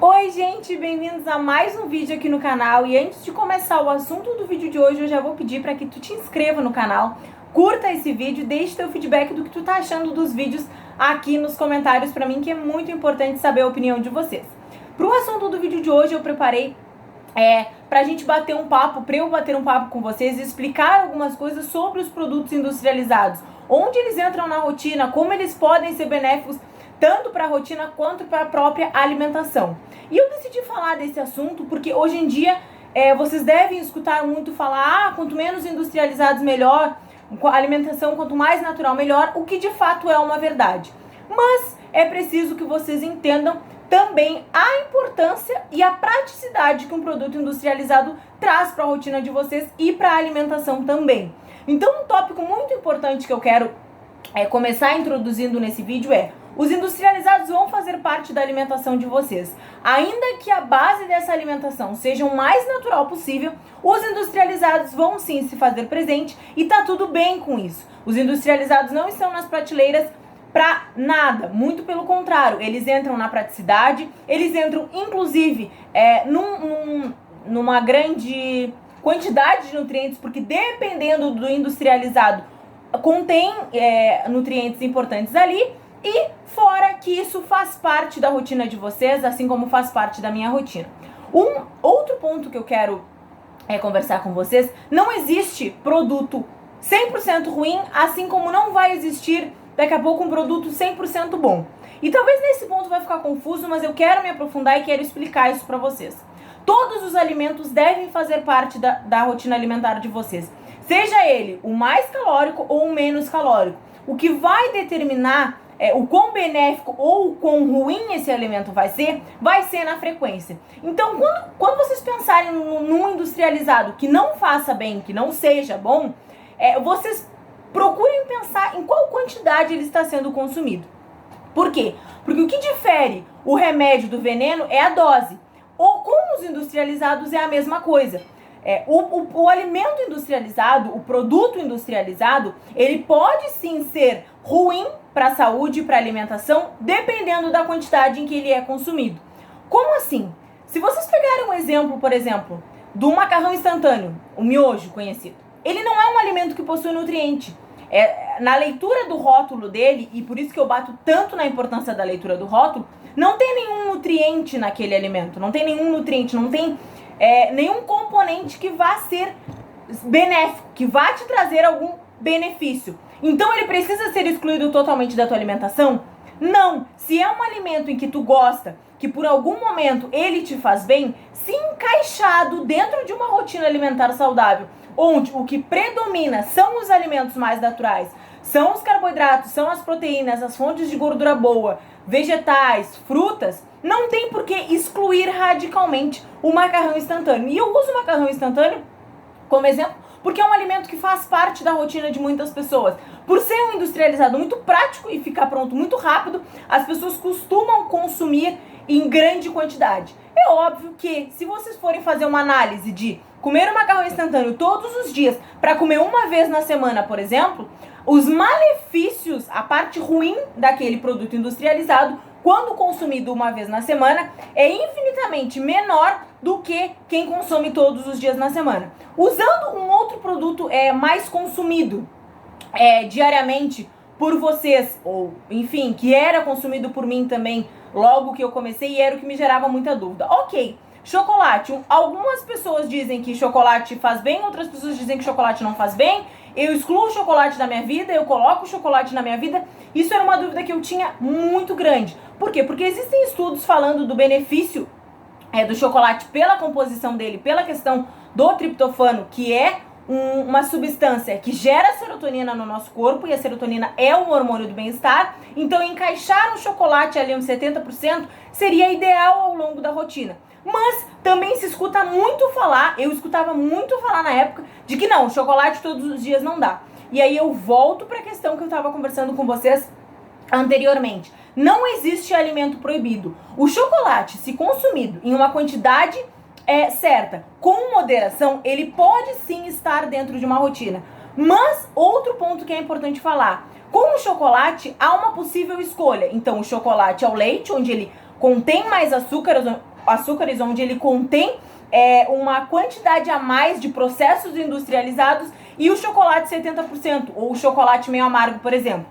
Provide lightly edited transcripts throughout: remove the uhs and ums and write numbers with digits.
Oi gente, bem-vindos a mais um vídeo aqui no canal. E antes de começar o assunto do vídeo de hoje, eu já vou pedir para que tu te inscreva no canal, curta esse vídeo, deixe teu feedback do que tu tá achando dos vídeos aqui nos comentários para mim, que é muito importante saber a opinião de vocês. Pro assunto do vídeo de hoje eu preparei pra gente bater um papo, pra eu bater um papo com vocês e explicar algumas coisas sobre os produtos industrializados, onde eles entram na rotina, como eles podem ser benéficos tanto para a rotina quanto para a própria alimentação. E eu decidi falar desse assunto porque hoje em dia vocês devem escutar muito falar, quanto menos industrializados melhor, a alimentação quanto mais natural melhor, o que de fato é uma verdade. Mas é preciso que vocês entendam também a importância e a praticidade que um produto industrializado traz para a rotina de vocês e para a alimentação também. Então um tópico muito importante que eu quero começar introduzindo nesse vídeo os industrializados vão fazer parte da alimentação de vocês. Ainda que a base dessa alimentação seja o mais natural possível, os industrializados vão sim se fazer presente e tá tudo bem com isso. Os industrializados não estão nas prateleiras pra nada, muito pelo contrário, eles entram na praticidade, eles entram inclusive numa grande quantidade de nutrientes, porque dependendo do industrializado contém nutrientes importantes ali. E fora que isso faz parte da rotina de vocês, assim como faz parte da minha rotina. Um outro ponto que eu quero conversar com vocês: não existe produto 100% ruim, assim como não vai existir daqui a pouco um produto 100% bom. E talvez nesse ponto vai ficar confuso, mas eu quero me aprofundar e quero explicar isso para vocês. Todos os alimentos devem fazer parte da rotina alimentar de vocês, seja ele o mais calórico ou o menos calórico. O que vai determinar o quão benéfico ou o quão ruim esse alimento vai ser na frequência. Então, quando vocês pensarem num industrializado que não faça bem, que não seja bom, vocês procurem pensar em qual quantidade ele está sendo consumido. Por quê? Porque o que difere o remédio do veneno é a dose. Ou com os industrializados é a mesma coisa. O alimento industrializado, o produto industrializado, ele pode sim ser ruim para a saúde e para a alimentação, dependendo da quantidade em que ele é consumido. Como assim? Se vocês pegarem um exemplo, por exemplo, do macarrão instantâneo, o miojo conhecido, ele não é um alimento que possui nutriente. Na leitura do rótulo dele, e por isso que eu bato tanto na importância da leitura do rótulo, não tem nenhum nutriente naquele alimento, não tem nenhum nutriente, não tem nenhum componente que vá ser benéfico, que vá te trazer algum benefício. Então ele precisa ser excluído totalmente da tua alimentação? Não. Se é um alimento em que tu gosta, que por algum momento ele te faz bem, se encaixado dentro de uma rotina alimentar saudável, onde o que predomina são os alimentos mais naturais, são os carboidratos, são as proteínas, as fontes de gordura boa, vegetais, frutas, não tem por que excluir radicalmente o macarrão instantâneo. E eu uso o macarrão instantâneo como exemplo porque é um alimento que faz parte da rotina de muitas pessoas. Por ser um industrializado muito prático e ficar pronto muito rápido, as pessoas costumam consumir em grande quantidade. É óbvio que se vocês forem fazer uma análise de comer um macarrão instantâneo todos os dias para comer uma vez na semana, por exemplo, os malefícios, a parte ruim daquele produto industrializado, quando consumido uma vez na semana, é infinitamente menor do que quem consome todos os dias na semana. Usando um outro produto mais consumido diariamente por vocês, ou enfim, que era consumido por mim também logo que eu comecei e era o que me gerava muita dúvida. Ok, chocolate. Algumas pessoas dizem que chocolate faz bem, outras pessoas dizem que chocolate não faz bem. Eu excluo o chocolate da minha vida, eu coloco o chocolate na minha vida. Isso era uma dúvida que eu tinha muito grande. Por quê? Porque existem estudos falando do benefício do chocolate pela composição dele, pela questão do triptofano, que é uma substância que gera serotonina no nosso corpo, e a serotonina é um hormônio do bem-estar. Então encaixar um chocolate ali uns 70% seria ideal ao longo da rotina. Mas também se escuta muito falar, eu escutava muito falar na época, de que não, chocolate todos os dias não dá. E aí eu volto para a questão que eu estava conversando com vocês anteriormente. Não existe alimento proibido. O chocolate, se consumido em uma quantidade certa, com moderação, ele pode sim estar dentro de uma rotina. Mas outro ponto que é importante falar: com o chocolate há uma possível escolha. Então o chocolate ao leite, onde ele contém mais açúcares, açúcares onde ele contém uma quantidade a mais de processos industrializados, e o chocolate 70%, ou o chocolate meio amargo, por exemplo.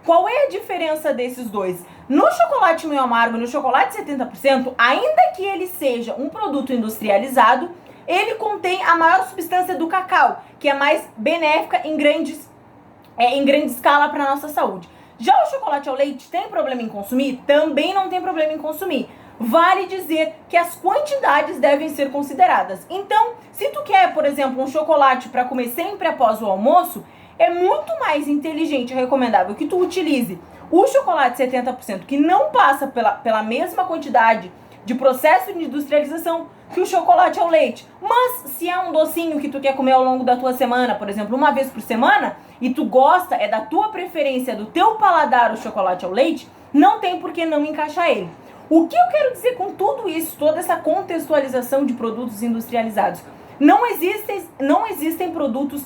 Qual é a diferença desses dois? No chocolate meio amargo, no chocolate 70%, ainda que ele seja um produto industrializado, ele contém a maior substância do cacau, que é mais benéfica em grande escala para a nossa saúde. Já o chocolate ao leite tem problema em consumir? Também não tem problema em consumir. Vale dizer que as quantidades devem ser consideradas. Então, se tu quer, por exemplo, um chocolate para comer sempre após o almoço, é muito mais inteligente e recomendável que tu utilize o chocolate 70%, que não passa pela mesma quantidade de processo de industrialização que o chocolate ao leite. Mas se é um docinho que tu quer comer ao longo da tua semana, por exemplo, uma vez por semana, e tu gosta, é da tua preferência, do teu paladar o chocolate ao leite, não tem por que não encaixar ele. O que eu quero dizer com tudo isso, toda essa contextualização de produtos industrializados? Não existem produtos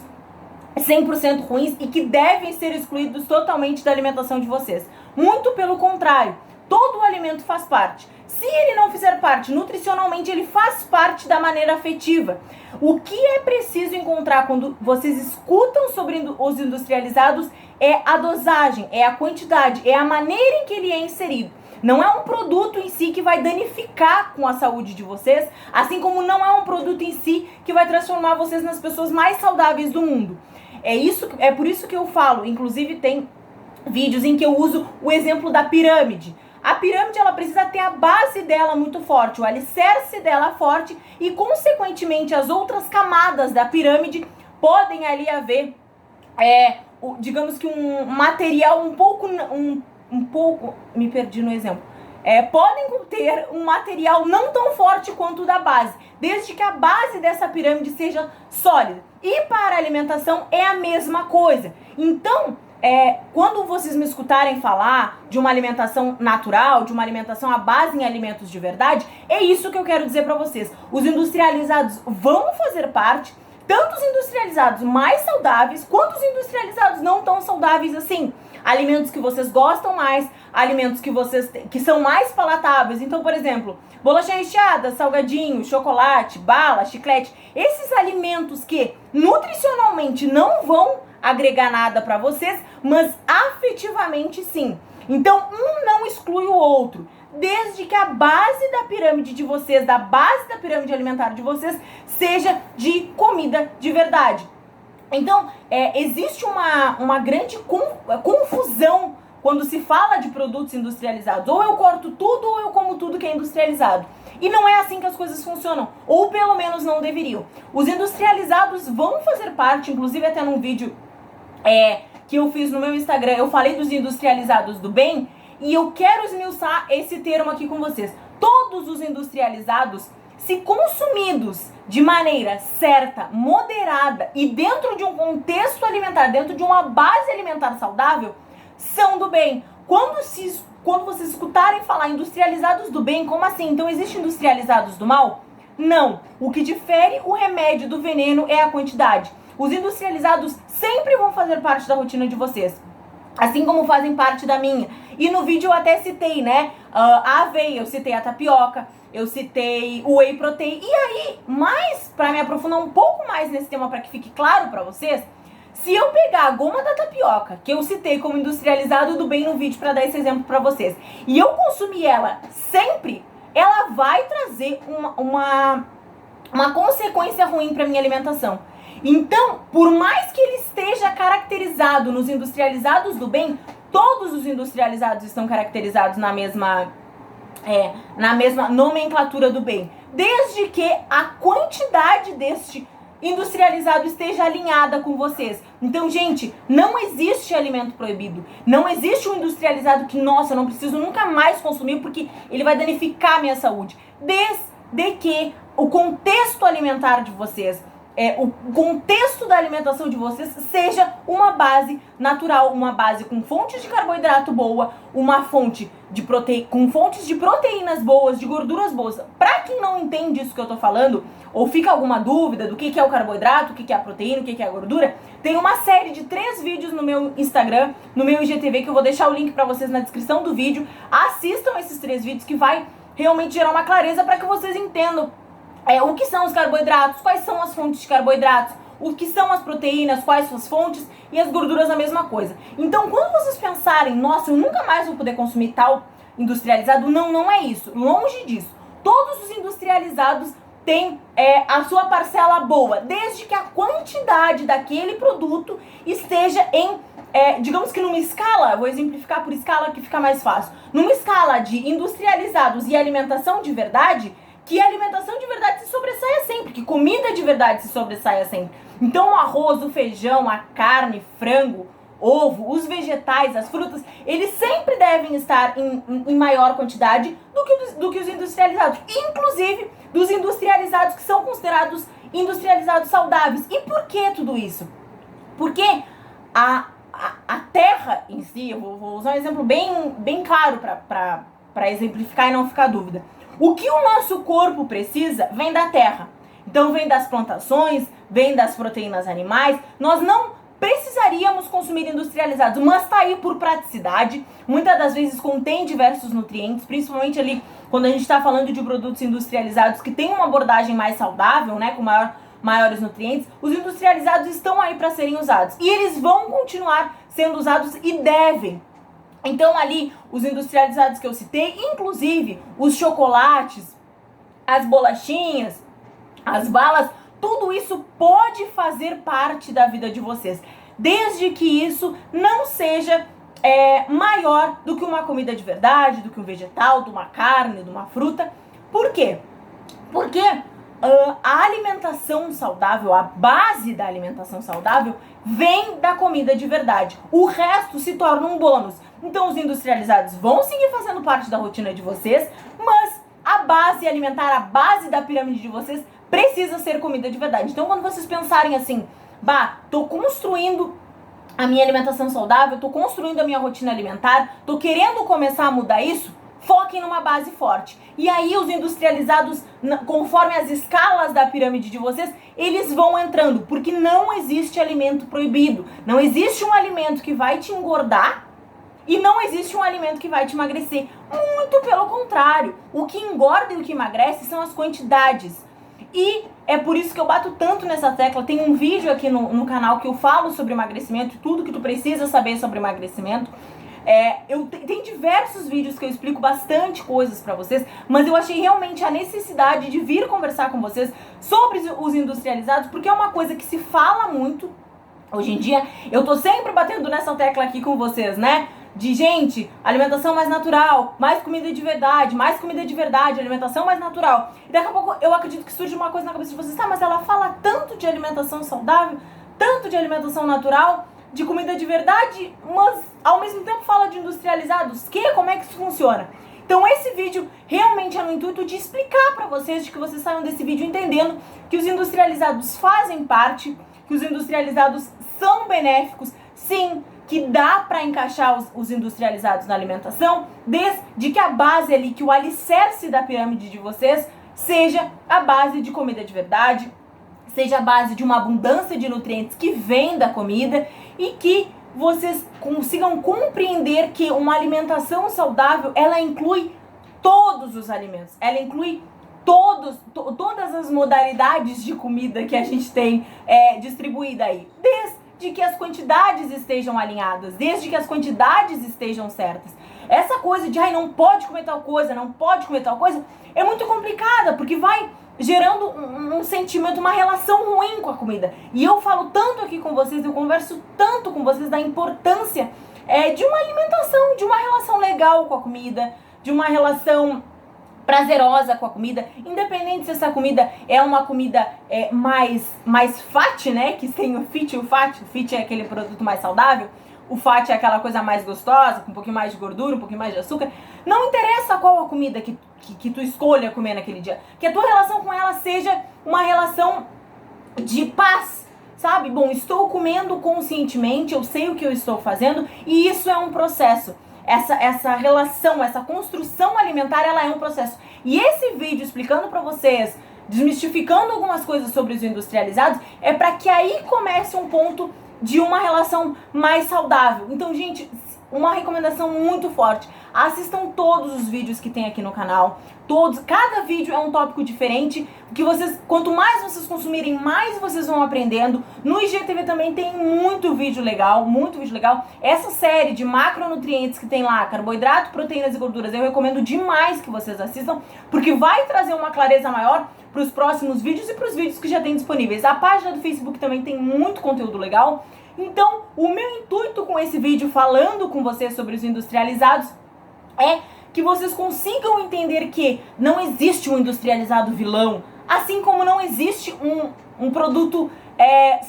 100% ruins e que devem ser excluídos totalmente da alimentação de vocês. Muito pelo contrário, todo o alimento faz parte. Se ele não fizer parte nutricionalmente, ele faz parte da maneira afetiva. O que é preciso encontrar quando vocês escutam sobre os industrializados é a dosagem, é a quantidade, é a maneira em que ele é inserido. Não é um produto em si que vai danificar com a saúde de vocês, assim como não é um produto em si que vai transformar vocês nas pessoas mais saudáveis do mundo. É por isso que eu falo, inclusive tem vídeos em que eu uso o exemplo da pirâmide. A pirâmide, ela precisa ter a base dela muito forte, o alicerce dela forte, e consequentemente as outras camadas da pirâmide podem ali haver, digamos que um material um pouco, me perdi no exemplo, podem conter um material não tão forte quanto o da base, desde que a base dessa pirâmide seja sólida. E para a alimentação é a mesma coisa. Então, quando vocês me escutarem falar de uma alimentação natural, de uma alimentação à base em alimentos de verdade, é isso que eu quero dizer para vocês. Os industrializados vão fazer parte, tanto os industrializados mais saudáveis, quanto os industrializados não tão saudáveis assim. Alimentos que vocês gostam mais, alimentos que são mais palatáveis. Então, por exemplo, bolacha recheada, salgadinho, chocolate, bala, chiclete. Esses alimentos que nutricionalmente não vão agregar nada para vocês, mas afetivamente sim. Então, um não exclui o outro, desde que a base da pirâmide de vocês, da base da pirâmide alimentar de vocês, seja de comida de verdade. Então, existe uma grande confusão quando se fala de produtos industrializados. Ou eu corto tudo, ou eu como tudo que é industrializado. E não é assim que as coisas funcionam, ou pelo menos não deveriam. Os industrializados vão fazer parte, inclusive até num vídeo que eu fiz no meu Instagram, eu falei dos industrializados do bem, e eu quero esmiuçar esse termo aqui com vocês. Todos os industrializados, se consumidos de maneira certa, moderada e dentro de um contexto alimentar, dentro de uma base alimentar saudável, são do bem. Quando vocês escutarem falar industrializados do bem, como assim? Então existem industrializados do mal? Não. O que difere o remédio do veneno é a quantidade. Os industrializados sempre vão fazer parte da rotina de vocês, assim como fazem parte da minha. E no vídeo eu até citei, né, a aveia, eu citei a tapioca, eu citei o whey protein. E aí, mais para me aprofundar um pouco mais nesse tema, para que fique claro para vocês, se eu pegar a goma da tapioca, que eu citei como industrializado do bem no vídeo para dar esse exemplo para vocês, e eu consumir ela sempre, ela vai trazer uma consequência ruim para minha alimentação. Então, por mais que ele esteja caracterizado nos industrializados do bem, todos os industrializados estão caracterizados na mesma nomenclatura do bem, desde que a quantidade deste industrializado esteja alinhada com vocês. Então, gente, não existe alimento proibido. Não existe um industrializado que, nossa, eu não preciso nunca mais consumir porque ele vai danificar a minha saúde. Desde que o contexto alimentar de vocês, o contexto da alimentação de vocês seja uma base natural, uma base com fontes de carboidrato boa, uma fonte com fontes de proteínas boas, de gorduras boas. Pra quem não entende isso que eu tô falando, ou fica alguma dúvida do que é o carboidrato, o que é a proteína, o que é a gordura, tem uma série de 3 vídeos no meu Instagram, no meu IGTV, que eu vou deixar o link pra vocês na descrição do vídeo. Assistam esses 3 vídeos que vai realmente gerar uma clareza para que vocês entendam o que são os carboidratos, quais são as fontes de carboidratos, o que são as proteínas, quais são as fontes, e as gorduras a mesma coisa. Então, quando vocês pensarem, nossa, eu nunca mais vou poder consumir tal industrializado, não é isso, longe disso. Todos os industrializados têm a sua parcela boa, desde que a quantidade daquele produto esteja em, digamos que numa escala, vou exemplificar por escala que fica mais fácil, numa escala de industrializados e alimentação de verdade, que a alimentação de verdade se sobressaia sempre, que comida de verdade se sobressaia sempre. Então o arroz, o feijão, a carne, frango, ovo, os vegetais, as frutas, eles sempre devem estar em maior quantidade do que os industrializados. Inclusive dos industrializados que são considerados industrializados saudáveis. E por que tudo isso? Porque a terra em si, eu vou usar um exemplo bem claro para exemplificar e não ficar dúvida. O que o nosso corpo precisa vem da terra. Então vem das plantações, vem das proteínas animais. Nós não precisaríamos consumir industrializados, mas está aí por praticidade. Muitas das vezes contém diversos nutrientes, principalmente ali quando a gente está falando de produtos industrializados que tem uma abordagem mais saudável, né, com maiores nutrientes. Os industrializados estão aí para serem usados e eles vão continuar sendo usados e devem. Então ali, os industrializados que eu citei, inclusive os chocolates, as bolachinhas, as balas, tudo isso pode fazer parte da vida de vocês, desde que isso não seja maior do que uma comida de verdade, do que um vegetal, de uma carne, de uma fruta. Por quê? Porque a alimentação saudável, a base da alimentação saudável, vem da comida de verdade. O resto se torna um bônus. Então os industrializados vão seguir fazendo parte da rotina de vocês, mas a base alimentar, a base da pirâmide de vocês precisa ser comida de verdade. Então quando vocês pensarem assim, tô construindo a minha alimentação saudável, tô construindo a minha rotina alimentar, tô querendo começar a mudar isso, foquem numa base forte. E aí os industrializados, conforme as escalas da pirâmide de vocês, eles vão entrando, porque não existe alimento proibido. Não existe um alimento que vai te engordar e não existe um alimento que vai te emagrecer. Muito pelo contrário. O que engorda e o que emagrece são as quantidades. E é por isso que eu bato tanto nessa tecla. Tem um vídeo aqui no canal que eu falo sobre emagrecimento, tudo que tu precisa saber sobre emagrecimento. Tem diversos vídeos que eu explico bastante coisas pra vocês, mas eu achei realmente a necessidade de vir conversar com vocês sobre os industrializados, porque é uma coisa que se fala muito hoje em dia. Eu tô sempre batendo nessa tecla aqui com vocês, né? De gente, alimentação mais natural, mais comida de verdade, alimentação mais natural. E daqui a pouco eu acredito que surge uma coisa na cabeça de vocês, mas ela fala tanto de alimentação saudável, tanto de alimentação natural, de comida de verdade, mas ao mesmo tempo fala de industrializados. Como é que isso funciona? Então esse vídeo realmente é no intuito de explicar pra vocês, de que vocês saiam desse vídeo entendendo que os industrializados fazem parte, que os industrializados são benéficos, sim, que dá pra encaixar os industrializados na alimentação, desde que a base ali, que o alicerce da pirâmide de vocês seja a base de comida de verdade, seja a base de uma abundância de nutrientes que vem da comida e que vocês consigam compreender que uma alimentação saudável, ela inclui todos os alimentos, ela inclui todas as modalidades de comida que a gente tem distribuída aí, desde que as quantidades estejam alinhadas, desde que as quantidades estejam certas. Essa coisa de não pode comer tal coisa, não pode comer tal coisa, é muito complicada, porque vai gerando um sentimento, uma relação ruim com a comida. E eu falo tanto aqui com vocês, eu converso tanto com vocês da importância de uma alimentação, de uma relação legal com a comida, de uma relação prazerosa com a comida, independente se essa comida é uma comida mais fat, né, que tem o fit e o fat. O fit é aquele produto mais saudável, o fat é aquela coisa mais gostosa, com um pouquinho mais de gordura, um pouquinho mais de açúcar. Não interessa qual a comida que tu escolha comer naquele dia, que a tua relação com ela seja uma relação de paz, sabe? Bom, estou comendo conscientemente, eu sei o que eu estou fazendo, e isso é um processo. Essa relação, essa construção alimentar, ela é um processo. E esse vídeo explicando pra vocês, desmistificando algumas coisas sobre os industrializados, é pra que aí comece um ponto de uma relação mais saudável. Então, gente, uma recomendação muito forte. Assistam todos os vídeos que tem aqui no canal. Todos, cada vídeo é um tópico diferente, que vocês, quanto mais vocês consumirem, mais vocês vão aprendendo. No IGTV também tem muito vídeo legal, muito vídeo legal. Essa série de macronutrientes que tem lá, carboidrato, proteínas e gorduras, eu recomendo demais que vocês assistam, porque vai trazer uma clareza maior para os próximos vídeos e para os vídeos que já tem disponíveis. A página do Facebook também tem muito conteúdo legal. Então, o meu intuito com esse vídeo, falando com vocês sobre os industrializados, é que vocês consigam entender que não existe um industrializado vilão, assim como não existe um produto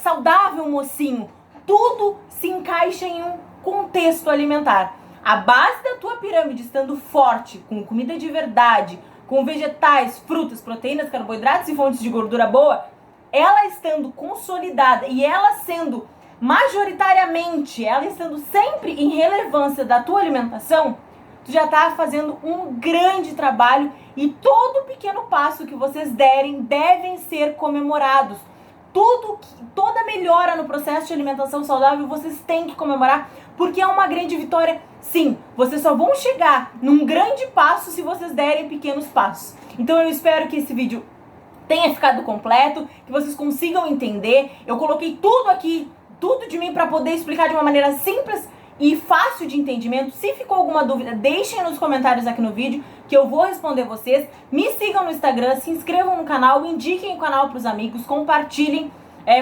saudável, mocinho. Tudo se encaixa em um contexto alimentar. A base da tua pirâmide estando forte, com comida de verdade, com vegetais, frutas, proteínas, carboidratos e fontes de gordura boa, ela estando consolidada e ela sendo majoritariamente, ela estando sempre em relevância da tua alimentação, tu já tá fazendo um grande trabalho e todo pequeno passo que vocês derem devem ser comemorados. Toda melhora no processo de alimentação saudável vocês têm que comemorar, porque é uma grande vitória. Sim, vocês só vão chegar num grande passo se vocês derem pequenos passos. Então eu espero que esse vídeo tenha ficado completo, que vocês consigam entender. Eu coloquei tudo aqui, tudo de mim para poder explicar de uma maneira simples e fácil de entendimento. Se ficou alguma dúvida, deixem nos comentários aqui no vídeo que eu vou responder vocês. Me sigam no Instagram, se inscrevam no canal, indiquem o canal para os amigos, compartilhem.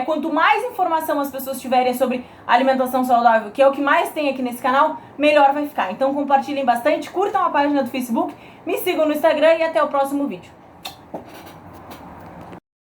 Quanto mais informação as pessoas tiverem sobre alimentação saudável, que é o que mais tem aqui nesse canal, melhor vai ficar. Então compartilhem bastante, curtam a página do Facebook, me sigam no Instagram e até o próximo vídeo.